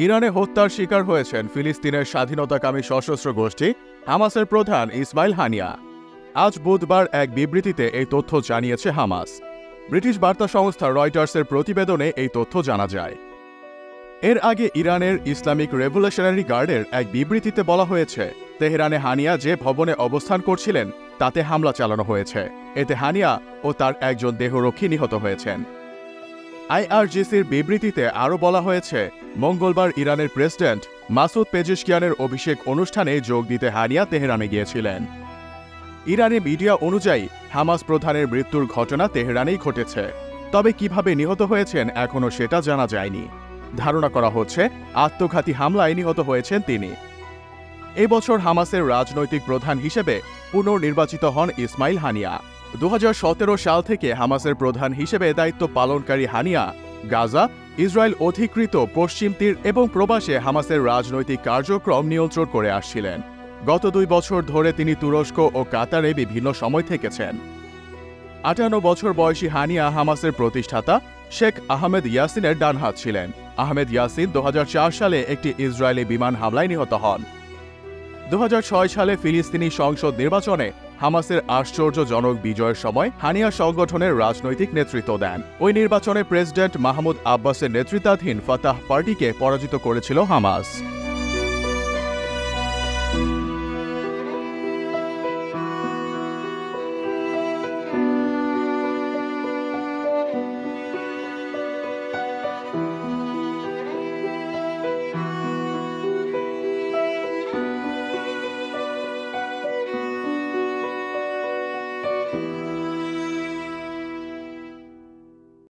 ইরানে হত্যার শিকার হয়েছেন ফিলিস্তিনের স্বাধীনতাকামী সশস্ত্র গোষ্ঠী হামাসের প্রধান ইসমাইল হানিয়া। আজ বুধবার এক বিবৃতিতে এই তথ্য জানিয়েছে হামাস। ব্রিটিশ বার্তা সংস্থা রয়টার্সের প্রতিবেদনে এই তথ্য জানা যায়। এর আগে ইরানের ইসলামিক রেভলিউশনারি গার্ডের এক বিবৃতিতে বলা হয়েছে, তেহরানে হানিয়া যে ভবনে অবস্থান করছিলেন তাতে হামলা চালানো হয়েছে। এতে হানিয়া ও তার একজন দেহরক্ষী নিহত হয়েছেন। আইআরজিসির বিবৃতিতে আরও বলা হয়েছে, মঙ্গলবার ইরানের প্রেসিডেন্ট মাসুদ পেজিশকিয়ানের অভিষেক অনুষ্ঠানে যোগ দিতে হানিয়া তেহরানে গিয়েছিলেন। ইরানি মিডিয়া অনুযায়ী হামাস প্রধানের মৃত্যুর ঘটনা তেহরানেই ঘটেছে, তবে কিভাবে নিহত হয়েছেন এখনও সেটা জানা যায়নি। ধারণা করা হচ্ছে আত্মঘাতী হামলায় নিহত হয়েছেন তিনি। এই বছর হামাসের রাজনৈতিক প্রধান হিসেবে পুনর্নির্বাচিত হন ইসমাইল হানিয়া। 2017 সাল থেকে হামাসের প্রধান হিসেবে দায়িত্ব পালনকারী হানিয়া গাজা, ইসরায়েল অধিকৃত পশ্চিম তীর এবং প্রবাসে হামাসের রাজনৈতিক কার্যক্রম নিয়ন্ত্রণ করে আসছিলেন। গত 2 বছর ধরে তিনি তুরস্ক ও কাতারে বিভিন্ন সময় থেকেছেন। 58 বছর বয়সী হানিয়া হামাসের প্রতিষ্ঠাতা শেখ আহমেদ ইয়াসিনের ডান হাত ছিলেন। আহমেদ ইয়াসিন 2004 সালে একটি ইসরায়েলি বিমান হামলায় নিহত হন। 2006 সালে ফিলিস্তিনি সংসদ নির্বাচনে হামাসের আশ্চর্যজনক বিজয়ের সময় হানিয়া সংগঠনের রাজনৈতিক নেতৃত্ব দেন। ওই নির্বাচনে প্রেসিডেন্ট মাহমুদ আব্বাসের নেতৃত্বাধীন ফাতাহ পার্টিকে পরাজিত করেছিল হামাস।